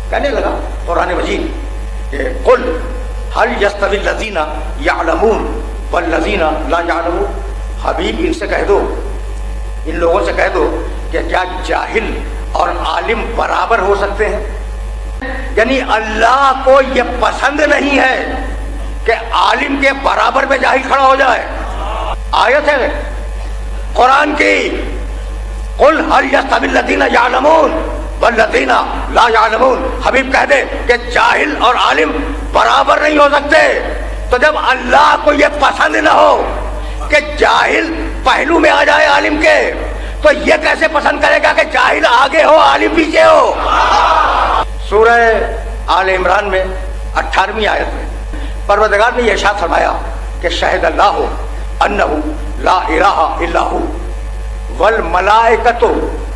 کہنے لگا قرآن مجید کہ قل هل يستوي الذين يعلمون والذين لا يعلمون، حبیب ان سے کہہ دو، ان لوگوں سے کہہ دو کہ کیا جاہل اور عالم برابر ہو سکتے ہیں؟ یعنی اللہ کو یہ پسند نہیں ہے کہ عالم کے برابر میں جاہل کھڑا ہو جائے۔ آیت ہے قرآن کی، قل هل يستوي الذين يعلمون والذين لا يعلمون، حبیب کہہ دے کہ جاہل اور عالم برابر نہیں ہو سکتے۔ تو جب اللہ کو یہ پسند نہ ہو کہ جاہل پہلو میں آ جائے عالم کے، تو یہ کیسے پسند کرے گا کہ جاہل آگے ہو عالم پیچھے ہو؟ سورہ آل عمران میں 18ویں آیت میں پروردگار نے یہ ارشاد فرمایا کہ شہد اللہ انہ لا الہ الا ہو والملائکۃ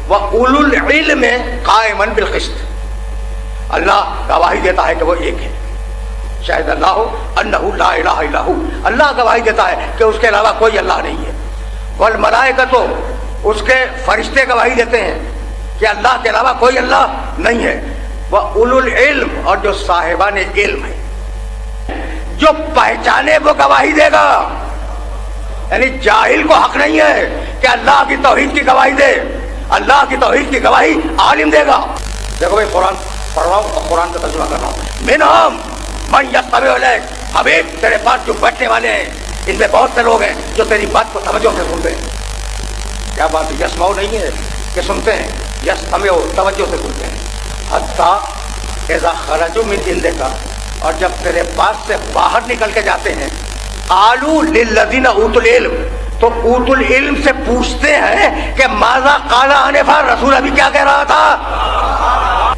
واولو العلم قائما بالقسط، اللہ گواہی دیتا ہے کہ وہ ایک ہے۔ شاہد اللہ انہ لا الہ الا ہو، اللہ گواہی دیتا ہے کہ اس کے علاوہ کوئی اللہ نہیں ہے۔ والملائکۃ، اس کے فرشتے گواہی دیتے ہیں کہ اللہ کے علاوہ کوئی اللہ نہیں ہے۔ واولو العلم، اور جو صاحبان علم ہے، جو پہچانے وہ گواہی دے گا۔ یعنی جاہل کو حق نہیں ہے کہ اللہ کی توحید کی گواہی دے، اللہ کی توحید کی گواہی عالم دے گا۔ دیکھو بھائی قرآن پڑھ رہا ہوں اور قرآن کا ترجمہ کر رہا ہوں۔ منہم من یستمع الیک، حبیب تیرے پاس جو بیٹھنے والے ہیں ان میں بہت سے لوگ ہیں جو تیری بات کو توجہ سے سنتے ہیں۔ کیا بات ہے؟ یسمعوا نہیں ہے کہ سنتے ہیں، یستمعوا توجہ سے سنتے ہیں۔ حتیٰ اذا خرجوا من عندک، اور جب تیرے پاس سے باہر نکل کے جاتے ہیں، قالوا للذین اوتوا العلم، تو اوت العلم سے پوچھتے ہیں کہ ماذا قال آنفا، رسول ابھی کیا کہہ رہا تھا؟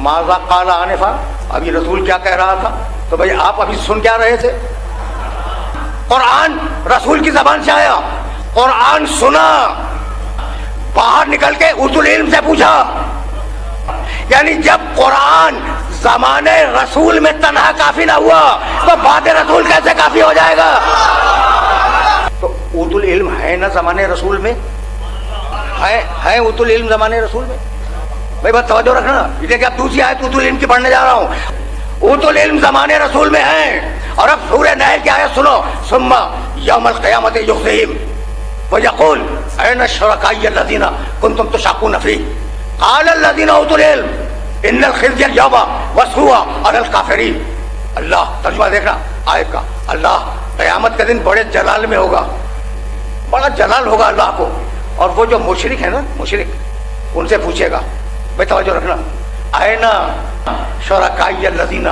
ماذا قال آنفا، ابھی رسول کیا کہہ رہا تھا؟ تو بھئی آپ ابھی سن کیا رہے تھے؟ قرآن رسول کی زبان سے آیا، قرآن سنا، باہر نکل کے اوت العلم سے پوچھا۔ یعنی جب قرآن زمانے رسول میں تنہا کافی نہ ہوا تو بعد رسول کیسے کافی ہو جائے گا؟ تو اوت العلم ہے نا زمانے رسول میں، ہے اوت العلم زمانے رسول میں؟ بھائی بات توجہ رکھنا، یہ کہ اب دوسری آیت اوت العلم کی پڑھنے جا رہا ہوں۔ اوت العلم زمانے رسول میں ہے، اور اب سورہ نحل کی آیت سنو، ثم یوم القیامت یخزیہم ویقول این الشرکاء الذین کنتم تشاقون فیہ قال الذین اوتوا العلم ان الخزي اليوم والسوء علی الکافرین۔ اللہ ترجمہ دیکھنا آیت کا، اللہ قیامت کے دن بڑے جلال میں ہوگا، بڑا جلال ہوگا اللہ کو، اور وہ جو مشرک ہے نا، مشرک، ان سے پوچھے گا، بھائی توجہ رکھنا، اینا شرکائی الذین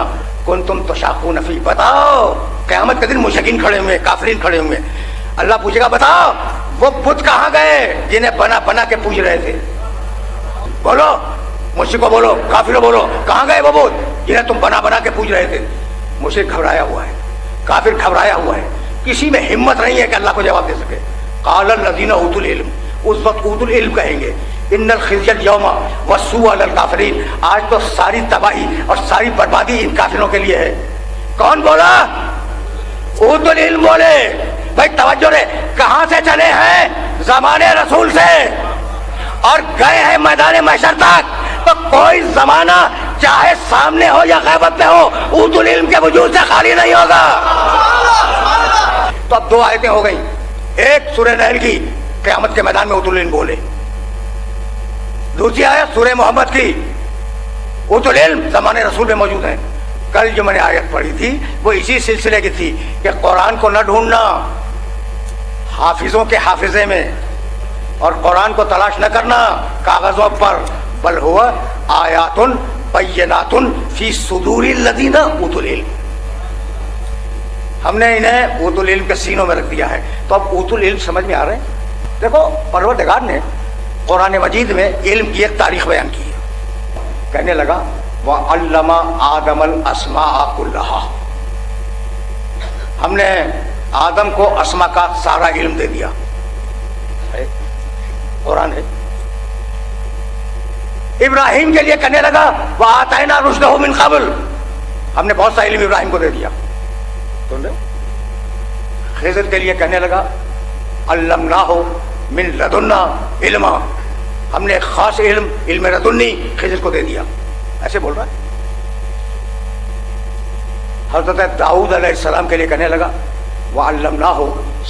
کنتم تشاقون فیہ، بتاؤ قیامت کے دن مشرکین کھڑے ہوئے، کافرین کھڑے ہوئے، اللہ پوچھے گا بتاؤ وہ بت کہاں گئے جنہیں بنا بنا کے پوچھ رہے تھے؟ بولو، مشرکو بولو، کافرو بولو، کہاں گئے وہ بت جنہیں تم بنا بنا کے پوچھ رہے تھے؟ مشرک گھبرایا ہوا ہے، کافر گھبرایا ہوا ہے، کسی میں ہمت نہیں ہے کہ اللہ کو جواب دے سکے۔ قال الذین اوتوا العلم، اس وقت اوتوا العلم کہیں گے، ان الخزي اليوم والسوء علی الکافرین، آج تو ساری تباہی اور ساری بربادی ان کافروں کے لیے ہے۔ کون بولا؟ اوتوا العلم بولے۔ بھائی توجہ رہے، کہاں سے چلے ہیں؟ زمانے رسول سے، اور گئے ہیں میدان محشر تک۔ تو کوئی زمانہ چاہے سامنے ہو یا غیبت میں ہو، اوتوا العلم کے وجود سے خالی نہیں ہوگا۔ تو اب دو آیتیں ہو گئیں، ایک سورہ نحل کی قیامت کے میدان میں اوتوا العلم بولے، دوسری آیت سورہ محمد کی اوتوا العلم زمانے رسول میں موجود ہیں۔ کل جو میں نے آیت پڑھی تھی وہ اسی سلسلے کی تھی کہ قرآن کو نہ ڈھونڈنا حافظوں کے حافظے میں، اور قرآن کو تلاش نہ کرنا کاغذوں پر، بل ہوا آیات بینات فی صدور الذین اوتوا العلم، ہم نے انہیں اوتوا العلم کے سینوں میں رکھ دیا ہے۔ تو اب اوتوا العلم سمجھ میں آ رہے ہیں؟ دیکھو پروردگار نے قرآن مجید میں علم کی ایک تاریخ بیان کی ہے، کہنے لگا وَعَلَّمَ آدَمَ الْأَسْمَاءَ كُلَّهَا، ہم نے آدم کو اسما کا سارا علم دے دیا، قرآن ہے۔ ابراہیم کے لیے کہنے لگا وَآتَيْنَا رُشْدَهُ مِنْ قَبْلُ، ہم نے بہت سا علم ابراہیم کو دے دیا۔ خضر کے لیے کہنے لگا عَلَّمْنَاهُ مِنْ لَدُنَّا عِلْمًا، ہم نے خاص علم لدنی خضر کو دے دیا، ایسے بول رہا ہے۔ حضرت داؤد علیہ السلام کے لیے کہنے لگا وَعَلَّمْنَاهُ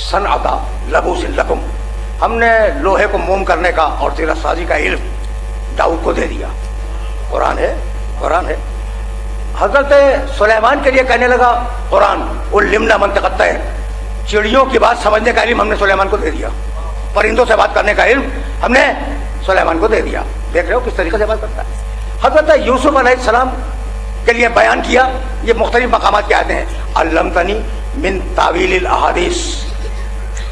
صَنْعَةَ لَبُوسٍ لَكُمْ، ہم نے لوہے کو موم کرنے کا اور تیرہ سازی کا علم داؤد کو دے دیا. قرآن ہے، قرآن ہے. حضرت سلیمان کے لیے کہنے لگا قرآن علمنا منطق الطیر، چڑیوں کی بات سمجھنے کا علم ہم نے سلیمان کو دے دیا، پرندوں سے بات کرنے کا علم ہم نے سلیمان کو دے دیا. دیکھ رہے ہو کس طریقے سے بات کرتا ہے. حضرت یوسف علیہ السلام کے لیے بیان کیا، یہ مختلف مقامات کے آتے ہیں. علمتنی من تعویل الاحادیث،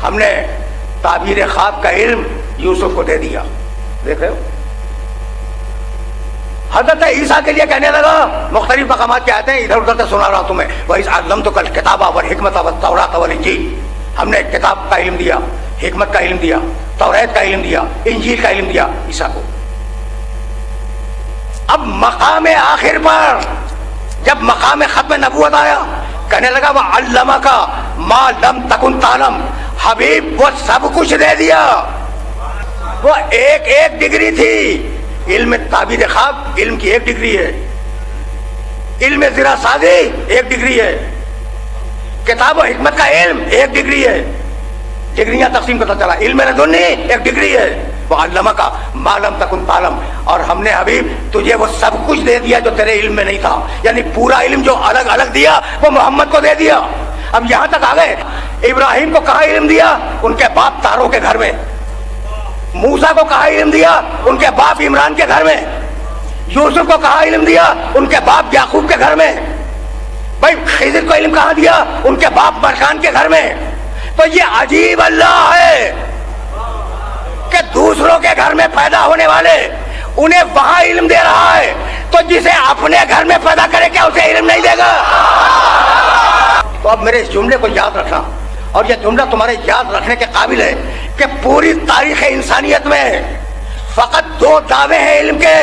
ہم نے تعبیر خواب کا علم یوسف کو دے دیا. دیکھ رہے ہو. حضرت عیسیٰ کے لیے کہنے لگا، مختلف مقامات کے آتے ہیں، ادھر ادھر سے سنا رہا تمہیں، وَإِذْ عَلَّمْتُكَ الْكِتَابَ وَالْحِكْمَةَ وَالتَّوْرَاةَ وَالْإِنْجِيلَ، ہم نے کتاب کا علم دیا، حکمت کا علم دیا، توریت کا علم دیا، انجیل کا علم دیا عیسیٰ کو. اب مقام آخر پر جب مقام ختم نبوت آیا، کہنے لگا وَعَلَّمَكَ مَا لَمْ تَكُنْ تَعْلَمْ، حبیب وہ سب کچھ دے دیا. وہ ایک ایک ڈگری تھی. علم تعبیر خواب علم کی ایک ڈگری ہے، علم ذرا سازی ایک ڈگری ہے، کتاب و حکمت کا علم ایک ڈگری ہے. ڈگریاں تقسیم کرتا چلا. علم لدنی ایک ڈگری ہے، وَعَلَّمَكَ مَا لَمْ تَكُنْ تَعْلَمْ، اور ہم نے حبیب تجھے وہ سب کچھ دے دیا جو تیرے علم میں نہیں تھا. یعنی پورا علم جو الگ الگ دیا وہ محمد کو دے دیا. اب یہاں تک آ گئے. ابراہیم کو کہاں علم دیا؟ ان کے باپ تاروں کے گھر میں. موسیٰ کو کہاں علم دیا؟ ان کے باپ عمران کے گھر میں. یوسف کو کہاں علم دیا؟ ان کے باپ یعقوب کے گھر میں. بھائی خضر کو علم کہاں دیا؟ ان کے باپ برکان کے گھر میں. تو یہ عجیب اللہ ہے کہ دوسروں کے گھر میں پیدا ہونے والے انہیں وہاں علم دے رہا ہے، تو جسے اپنے گھر میں پیدا کرے کیا اسے علم نہیں دے گا؟ تو اب میرے اس جملے کو یاد رکھنا، اور یہ جملہ تمہارے یاد رکھنے کے قابل ہے کہ پوری تاریخ انسانیت میں فقط دو دعوے ہیں علم کے،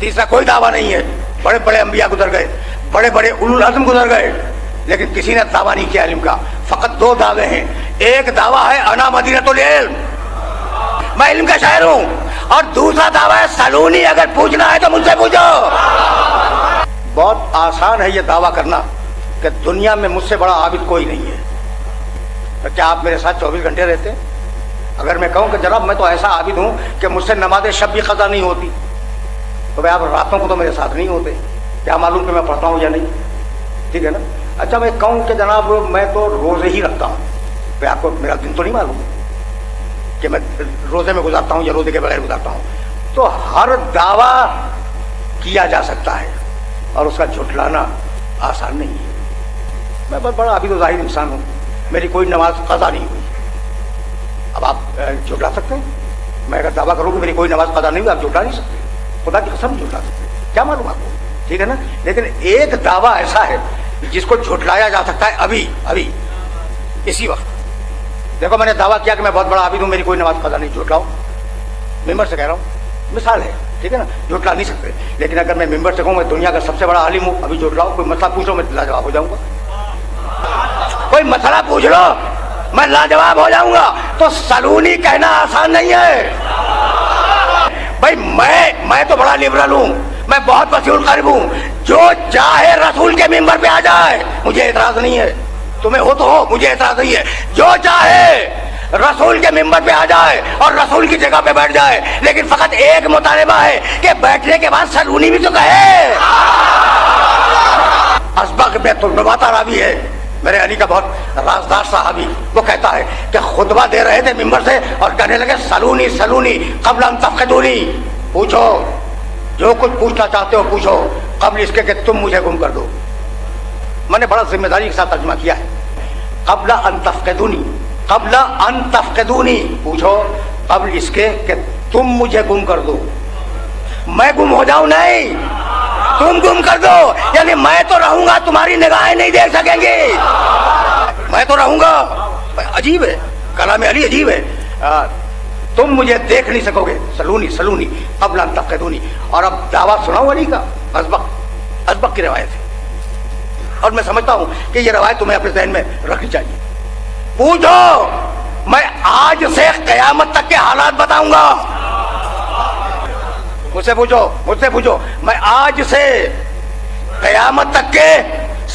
تیسرا کوئی دعویٰ نہیں ہے. بڑے بڑے انبیاء گزر گئے، بڑے بڑے اولو العزم گزر گئے، لیکن کسی نے دعویٰ نہیں کیا علم کا. فقط دو دعوے ہیں. ایک دعویٰ ہے انا مدینۃ العلم، میں علم کا شاعر ہوں، اور دوسرا دعویٰ ہے سلونی، اگر پوچھنا ہے تو مجھ سے پوچھو. بہت آسان ہے یہ دعویٰ کرنا کہ دنیا میں مجھ سے بڑا عابد کوئی نہیں ہے. تو کیا آپ میرے ساتھ 24 گھنٹے رہتے؟ اگر میں کہوں کہ جناب میں تو ایسا عابد ہوں کہ مجھ سے نماز شب بھی قضا نہیں ہوتی، تو بھائی آپ راتوں کو تو میرے ساتھ نہیں ہوتے، کیا معلوم کہ میں پڑھتا ہوں یا نہیں؟ ٹھیک ہے نا. اچھا میں کہوں کہ جناب میں تو روزے ہی رکھتا ہوں، بھائی آپ کو میرا دن تو نہیں معلوم کہ میں روزے میں گزارتا ہوں یا روزے کے بغیر گزارتا ہوں. تو ہر دعویٰ کیا جا سکتا ہے اور اس کا جھٹلانا آسان نہیں ہے. میں بہت بڑا عابد و زاہد انسان ہوں، میری کوئی نماز قضا نہیں ہوئی. اب آپ جھٹلا سکتے ہیں؟ میں اگر دعویٰ کروں کہ میری کوئی نماز قضا نہیں ہوئی، آپ جھٹلا نہیں سکتے. خدا کی قسم جھٹلا سکتے، کیا معلوم آپ کو؟ ٹھیک ہے نا. لیکن ایک دعویٰ ایسا ہے جس کو جھٹلایا جا سکتا ہے ابھی اسی وقت. دیکھو میں نے دعویٰ کیا کہ میں بہت بڑا عابد ہوں، میری کوئی نماز قضا نہیں. جھٹلاؤ، ممبر سے کہہ رہا ہوں، مثال ہے. ٹھیک ہے نا. جھٹلا نہیں سکتے. لیکن اگر میں ممبر سے کہوں میں دنیا کا سب سے بڑا عالم ہوں، ابھی جھٹلاؤ. کوئی مسئلہ پوچھو میں لاجواب ہو جاؤں گا. کوئی مسئلہ پوچھ لو میں لاجواب ہو جاؤں گا. تو سلونی کہنا آسان نہیں ہے. بھائی میں تو بڑا لبرل ہوں، میں بہت وسیع القلب ہوں، جو چاہے رسول کے ممبر پہ آ جائے مجھے اعتراض نہیں ہے. تمہیں ہو تو ہو، مجھے اعتراض نہیں ہے. جو چاہے رسول کے ممبر پہ آ جائے اور رسول کی جگہ پہ بیٹھ جائے، لیکن فقط ایک مطالبہ ہے کہ بیٹھنے کے بعد سلونی بھی تو کہے. اسبق میں ترنباتا راوی ہے، میرے علی کا بہت رازدار صحابی، وہ کہتا ہے کہ خطبہ دے رہے تھے ممبر سے اور کہنے لگے سلونی سلونی قبل ان تفقدونی، پوچھو جو کچھ پوچھنا چاہتے ہو پوچھو قبل اس کے کہ تم مجھے گم کر دو. میں نے بڑا ذمہ داری کے ساتھ ترجمہ کیا ہے. قبل ان تفقدونی، قبل ان تفقدونی، پوچھو قبل اس کے کہ تم مجھے گم کر دو. میں گم ہو جاؤں نہیں، تم گم کر دو. یعنی میں تو رہوں گا، تمہاری نگاہیں نہیں دیکھ سکیں گی، میں تو رہوں گا. عجیب ہے کلام علی، عجیب ہے. تم مجھے دیکھ نہیں سکو گے. سلونی سلونی قبل ان تفقدونی. اور اب دعویٰ سناؤں علی کا، ازبق کی روایت ہے، اور میں سمجھتا ہوں کہ یہ روایت تمہیں اپنے ذہن میں رکھنی چاہیے. پوچھو، میں آج سے قیامت تک کے حالات بتاؤں گا. مجھ سے پوچھو، میں آج سے قیامت تک کے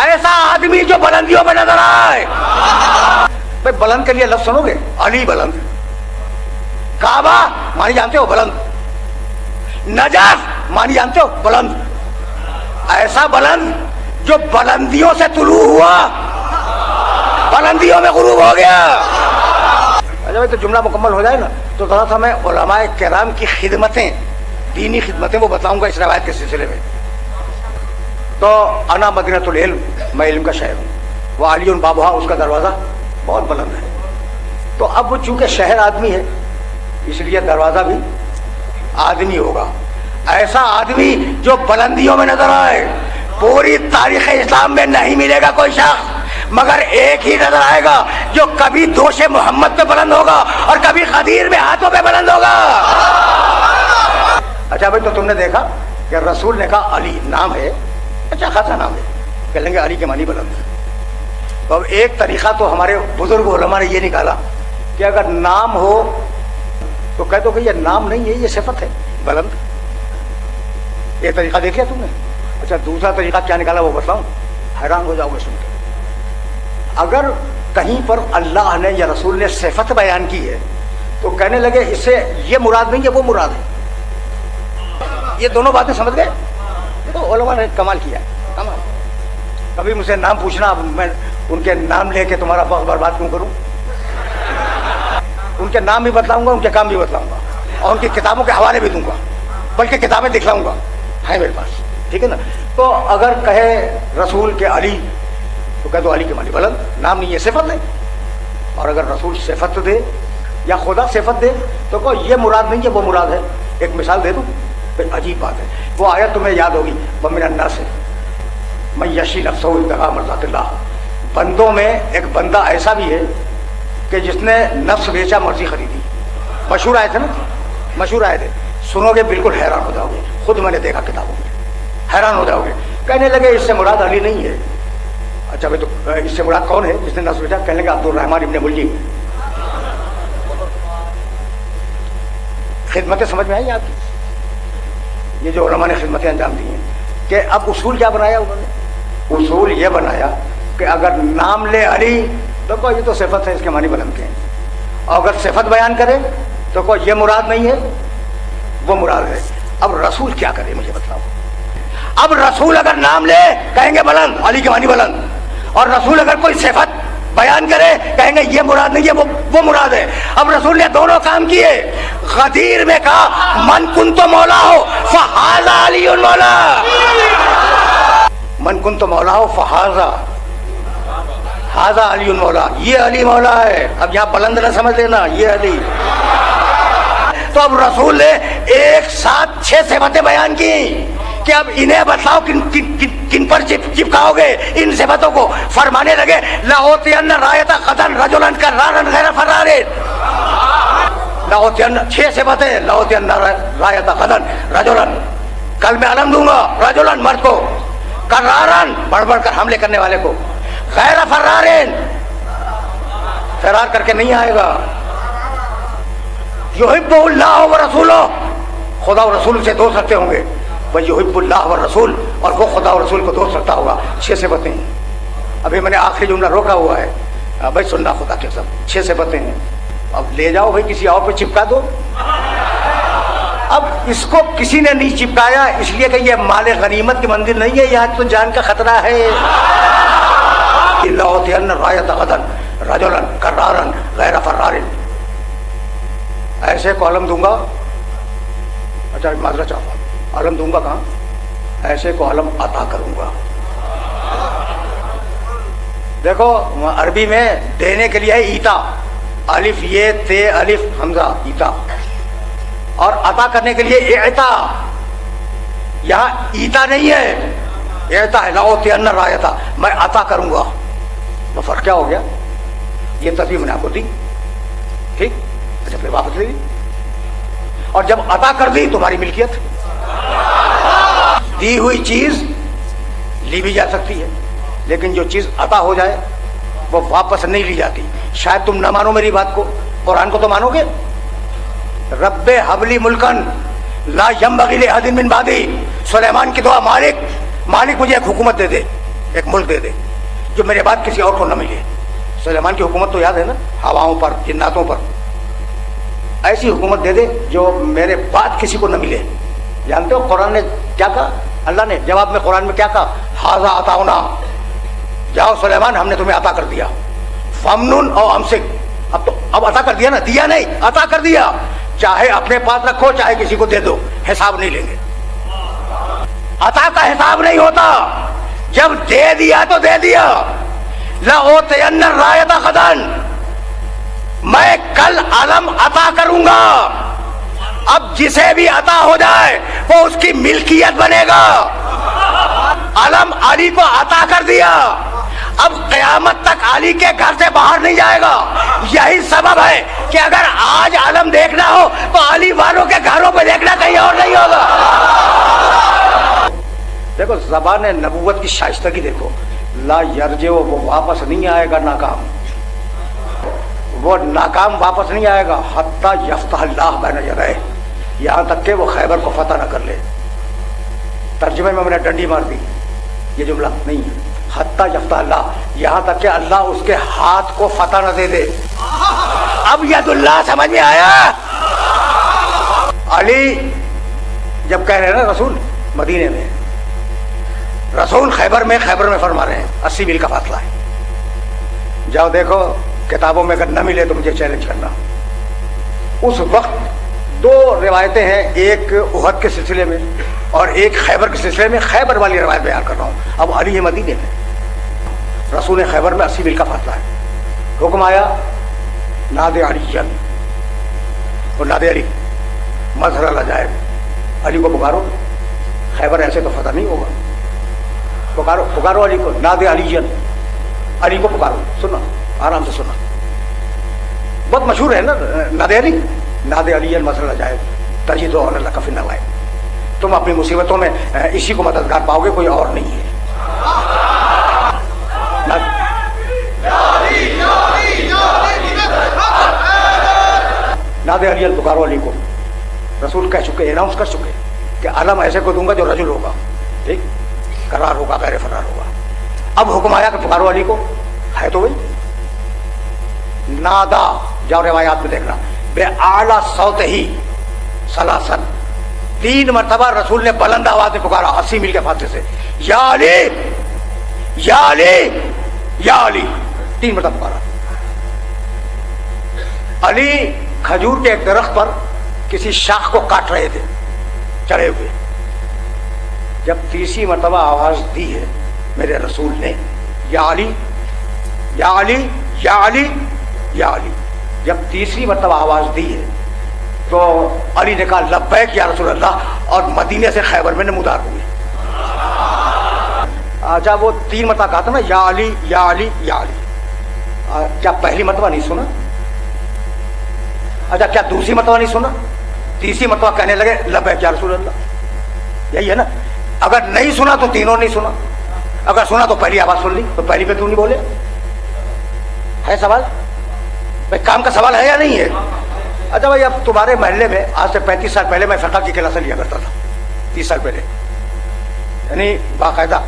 ایسا آدمی جو بلندیوں میں نظر آئے. بھائی بلند کے لیے لفظ سنو گے, علی بلند, کعبہ مانی جانتے ہو بلند, نجف مانی جانتے ہو بلند, ایسا بلند جو بلندیوں سے طلوع ہوا, بلندیوں میں غروب ہو گیا. اچھا بھائی تو جملہ مکمل ہو جائے نا تو ذرا سا میں علماء کرام کی خدمتیں, دینی خدمتیں وہ بتاؤں گا اس روایت کے سلسلے میں. تو انا مدینۃ العلم, میں علم کا شہر ہوں, وہ علی بابھا, اس کا دروازہ بہت بلند ہے. تو اب وہ چونکہ شہر آدمی ہے اس لیے دروازہ بھی آدمی ہوگا. ایسا آدمی جو بلندیوں میں نظر آئے, پوری تاریخ اسلام میں نہیں ملے گا کوئی شخص, مگر ایک ہی نظر آئے گا جو کبھی دوش محمد پہ بلند ہوگا اور کبھی غدیر میں ہاتھوں پہ بلند ہوگا. اچھا بھائی تو تم نے دیکھا کہ رسول نے کہا علی نام ہے, اچھا خاصا نام ہے, کہہ لیں گے علی کے معنی بلند ہے. تو اب ایک طریقہ تو ہمارے بزرگ علماء نے یہ نکالا کہ اگر نام ہو تو کہہ دو کہ یہ نام نہیں ہے, یہ صفت ہے بلند. یہ طریقہ دیکھ لیا تم نے. اچھا دوسرا طریقہ کیا نکالا وہ بتاؤں, حیران ہو جاؤ گے سن کے. اگر کہیں پر اللہ نے یا رسول نے صفت بیان کی ہے تو کہنے لگے اس سے یہ مراد نہیں ہے وہ مراد ہے. یہ دونوں باتیں سمجھ گئے. تو علماء نے کمال کیا ہے, کمال. کبھی مجھ سے نام پوچھنا, میں ان کے نام لے کے تمہارا وقت برباد کیوں کروں. ان کے نام بھی بتلاؤں گا, ان کے کام بھی بتلاؤں گا, اور ان کی کتابوں کے حوالے بھی دوں گا, بلکہ کتابیں دکھلاؤں گا, ہے میرے پاس, ٹھیک ہے نا. تو اگر کہے رسول کے علی تو کہہ دو علی کے معنی بلند, نام نہیں ہے صفت ہے. اور اگر رسول صفت دے یا خدا صفت دے تو کہو یہ مراد نہیں ہے وہ مراد ہے. ایک مثال دے دوں, عجیب بات ہے. وہ آیت تمہیں یاد ہوگی, وَمِنَ النَّاسِ مَن یشری نفسہ ابتغاء مرضات اللہ. بندوں میں ایک بندہ ایسا بھی ہے کہ جس نے نفس بیچا مرضی خریدی. مشہور آئے تھے نا, مشہور آئے تھے, سنو گے بالکل حیران ہو جاؤ گے. خود میں نے دیکھا کتابوں میں, حیران ہو جاؤ گے. کہنے لگے اس سے مراد علی نہیں ہے. اچھا بھائی تو اس سے مراد کون ہے جس نے نفس بیچا. کہنے لگے عبد الرحمن ابن ملجم. خدمتیں سمجھ میں آئی آپ کی, یہ جو علماء نے خدمتیں انجام دی ہیں. کہ اب اصول کیا بنایا انہوں نے, اصول یہ بنایا کہ اگر نام لے علی تو کوئی یہ تو صفت ہے, اس کے معنی بلند کے ہیں. اور اگر صفت بیان کرے تو کوئی یہ مراد نہیں ہے وہ مراد ہے. اب رسول کیا کرے مجھے بتلاؤ. اب رسول اگر نام لے کہیں گے بلند, علی کے معنی بلند. اور رسول اگر کوئی صفت بیان کرے کہیں گے یہ مراد نہیں ہے وہ مراد ہے. اب رسول نے دونوں کام کیے. غدیر میں کہا من کنت مولا ہو فہذا علی مولا, من کنت مولا ہو فہذا علی مولا, یہ علی مولا ہے. اب یہاں بلند نہ سمجھ لینا, یہ علی. تو اب رسول نے ایک ساتھ 6 صفتیں بیان کی کہ اب انہیں بتلاؤ کن پر چپکاؤ گے ان صفتوں کو. فرمانے لگے لأوتین رایۃ غدا رجلا کرارا غیر فرار. لأوتین 6 صفتیں, لأوتین رایۃ غدا رجلا, کل میں علم دوں گا, رجلا مرد کو, کرارا بڑھ بڑھ کر حملے کرنے والے کو, غیر فرار فرار کر کے نہیں آئے گا. یحب اللہ و رسولہ, خدا و رسول سے دوست رکھتے ہوں گے. یحب اللہ و رسول, اور وہ خدا و رسول کو دوست رکھتا ہوگا. 6 صفتیں ہیں. ابھی میں نے آخری جملہ روکا ہوا ہے, بھائی سننا خدا کے سب 6 صفتیں ہیں. اب لے جاؤ بھائی کسی اور پہ چپکا دو. اب اس کو کسی نے نہیں چپکایا اس لیے کہ یہ مال غنیمت کی منزل نہیں ہے, یہاں تو جان کا خطرہ ہے. لأوتین رایۃ غدا رجلا کرارا غیر فرار, ایسے کو علم دوں گا. اچھا معذرت چاہتا ہوں, علم دوں گا کہاں, ایسے کو علم عطا کروں گا. دیکھو عربی میں دینے کے لیے ہے ایتا, الف یہ تے الف حمزہ ایتا, اور عطا کرنے کے لیے اعطا. یہاں ایتا نہیں ہے, اعطا ہے. لأوتین رایۃ, میں عطا کروں گا. تو فرق کیا ہو گیا, یہ تصویر میں نے آپ کو دی, ٹھیک. اچھا پھر واپس لے لی, اور جب عطا کر دی تمہاری ملکیت. دی ہوئی چیز لی بھی جا سکتی ہے, لیکن جو چیز عطا ہو جائے وہ واپس نہیں لی جاتی. شاید تم نہ مانو میری بات کو, قرآن کو تو مانو گے. رب حبلی ملکن لا ینبغی لأحد من بعدی, سلیمان کی دعا, مالک مجھے ایک حکومت دے دے. ایک ملک دے دے جو میرے بعد کسی اور کو نہ ملے. سلیمان کی حکومت تو یاد ہے نا, ہواؤں پر, جناتوں پر. ایسی حکومت دے دے جو میرے بعد کسی کو نہ ملے. جانتے ہو قرآن نے کیا کہا؟ اللہ نے جواب میں قرآن میں کیا کہا؟ ھذا عطاؤنا, جاؤ سلیمان ہم نے تمہیں عطا کر دیا. فمنن او امسک, اب عطا کر دیا نا, دیا نہیں عطا کر دیا. چاہے اپنے پاس رکھو چاہے کسی کو دے دو, حساب نہیں لیں گے. عطا کا حساب نہیں ہوتا, جب دے دیا تو دے دیا. لَأُوتِيَنَّ الرَّائِدَ غَدًا, میں کل علم عطا کروں گا. اب جسے بھی عطا ہو جائے وہ اس کی ملکیت بنے گا. علم علی کو عطا کر دیا, اب قیامت تک علی کے گھر سے باہر نہیں جائے گا. یہی سبب ہے کہ اگر آج علم دیکھنا ہو تو علی والوں کے گھروں پہ دیکھنا, کہیں اور نہیں ہوگا. دیکھو زبان نبوت کی شائستگی دیکھو. لا یرجع, وہ واپس نہیں آئے گا ناکام, وہ ناکام واپس نہیں آئے گا. حتی یفتح اللہ بین یدیہ, یہاں تک کہ وہ خیبر کو فتح نہ کر لے. ترجمے میں نے ڈنڈی مار دی, یہ جملہ نہیں ہے. حتی یفتح اللہ, یہاں تک کہ اللہ اس کے ہاتھ کو فتح نہ دے دے. اب ید اللہ سمجھ میں آیا. علی جب کہہ رہے ہیں نا رسول مدینے میں, رسول خیبر میں فرما رہے ہیں 80 میل کا فاصلہ ہے. جاؤ دیکھو کتابوں میں اگر نہ ملے تو مجھے چیلنج کرنا. اس وقت دو روایتیں ہیں, ایک احد کے سلسلے میں اور ایک خیبر کے سلسلے میں. خیبر والی روایت بیان کر رہا ہوں. اب علی ہے مدینے میں, رسول خیبر میں 80 میل کا فاصلہ ہے. حکم آیا ناد علی, اور ناد علی مظہر العجائب, علی کو پکارو, خیبر ایسے تو فتح نہیں ہوگا. پکارو پکارو علی کو, ناد علی, علی کو پکارو. سننا آرام سے سننا, بہت مشہور ہے نا ناد علی. ناد علی مظہر العجائب تجد لک فی النوائب, تم اپنی مصیبتوں میں اسی کو مددگار پاؤ گے, کوئی اور نہیں ہے. ناد علی پکارو علی کو. رسول کہہ چکے, اناؤنس کر چکے کہ علم ایسے کو دوں گا جو رجل ہوگا, ٹھیک, قرار ہوگا, غیر فرار ہوگا. اب حکم آیا کہ پکارو علی کو. ہے تو وہی نادا, جاؤ روایات میں دیکھنا, بے اعلیٰ صوت ہی سلاسل, 3 مرتبہ رسول نے بلند آواز میں پکارا 80 میل کے فاصلے سے, یا علی یا علی یا علی, 3 مرتبہ پکارا. علی کھجور کے ایک درخت پر کسی شاخ کو کاٹ رہے تھے چڑھے ہوئے. جب تیسری مرتبہ آواز دی ہے میرے رسول نے, یا علی یا علی یا علی یا علی, جب تیسری مرتبہ آواز دی ہے تو علی نے کہا لبیک یا رسول اللہ, اور مدینے سے خیبر میں نمودار ہوئے. اچھا وہ 3 مرتبہ کہا تھا نا, یا علی یا علی یا علی, کیا پہلی مرتبہ نہیں سنا؟ اچھا کیا دوسری مرتبہ نہیں سنا؟ تیسری مرتبہ کہنے لگے لبیک یا رسول اللہ. یہی ہے نا, اگر نہیں سنا تو تینوں نہیں سنا, اگر سنا تو پہلی آواز سن لی, تو پہلی پہ کیوں نہیں بولے؟ ہے سوال بھائی, کام کا سوال ہے یا نہیں ہے؟ اچھا بھائی, اب تمہارے محلے میں آج سے 35 سال پہلے میں فقہ کی کلاسیں لیا کرتا تھا, 30 سال پہلے, یعنی باقاعدہ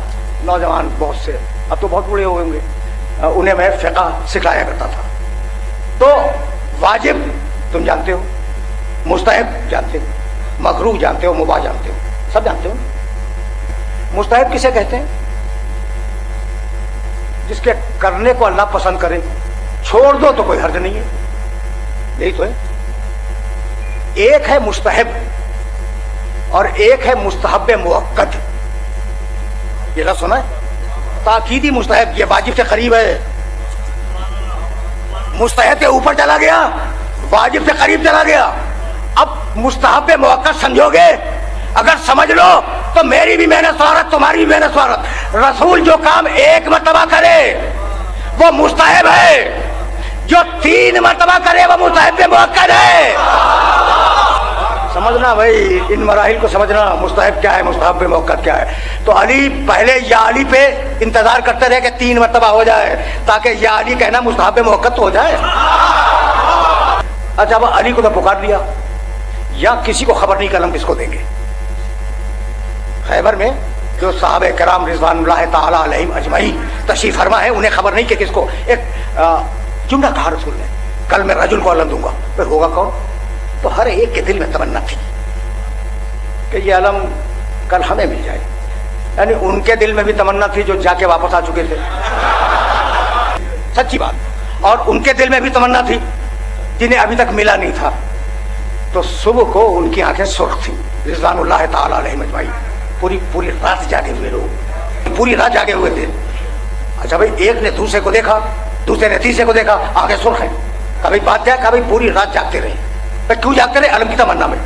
نوجوان بہت سے, اب تو بہت بوڑھے ہوئے ہوں گے, انہیں میں فقہ سکھلایا کرتا تھا. تو واجب تم جانتے ہو, مستحب جانتے ہو, مکروہ جانتے ہو, مباح جانتے ہو, سب جانتے ہو. مستحب کسے کہتے ہیں؟ جس کے کرنے کو اللہ پسند کرے, چھوڑ دو تو کوئی حرج نہیں ہے, یہی تو ہے. ایک ہے مستحب اور ایک ہے مستحب مؤکد. یہ لفظ سنا ہے, تاکیدی مستحب, یہ واجب سے قریب ہے. مستحب کے اوپر چلا گیا, واجب سے قریب چلا گیا. اب مستحب مؤکد سمجھو گے, اگر سمجھ لو تو میری بھی محنت سوارت, تمہاری بھی محنت سوارت. رسول جو کام 1 مرتبہ کرے وہ مستحب ہے, جو 3 مرتبہ کرے وہ مستحب مؤکد ہے. سمجھنا بھائی, ان مراحل کو سمجھنا, مستحب کیا ہے, مستحب مؤکد کیا ہے. تو علی پہلے یا علی پہ انتظار کرتے رہے کہ 3 مرتبہ ہو جائے, تاکہ یا علی کہنا مستحب مؤکد تو ہو جائے. اچھا اب علی کو تو پکار لیا, یا کسی کو خبر نہیں کہ ہم کس کو دیں گے. خیبر میں جو صحابہ کرام رضوان اللہ تعالی علیہم اجمعین تشریف فرما ہے، انہیں خبر نہیں کہ کس کو ایک جملہ کہا رسول نے، کل میں رجل کو علم دوں گا، پھر ہوگا کون؟ تو ہر ایک کے دل میں تمنا تھی کہ یہ علم کل ہمیں مل جائے، یعنی ان کے دل میں بھی تمنا تھی جو جا کے واپس آ چکے تھے، سچی بات، اور ان کے دل میں بھی تمنا تھی جنہیں ابھی تک ملا نہیں تھا۔ تو صبح کو ان کی آنکھیں سرخ تھیں رضوان اللہ تعالی علیہم اجمعین، پوری رات جاگے ہوئے لوگ، پوری رات جاگے ہوئے تھے۔ اچھا بھائی، ایک نے دوسرے کو دیکھا، دوسرے نے تیسرے کو دیکھا، آنکھیں سرخ ہیں، کبھی بات کیا، کبھی پوری رات جاگتے رہے۔ کیوں جاگتے رہے؟ علم کی تمنا میں،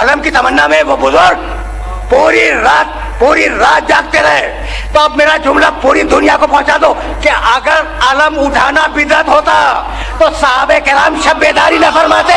علم کی تمنا میں وہ بزرگ پوری رات جاگتے رہے۔ تو اب میرا جملہ پوری دنیا کو پہنچا دو کہ اگر علم اٹھانا بدعت ہوتا تو صحابہ کرام شب بیداری نہ فرماتے۔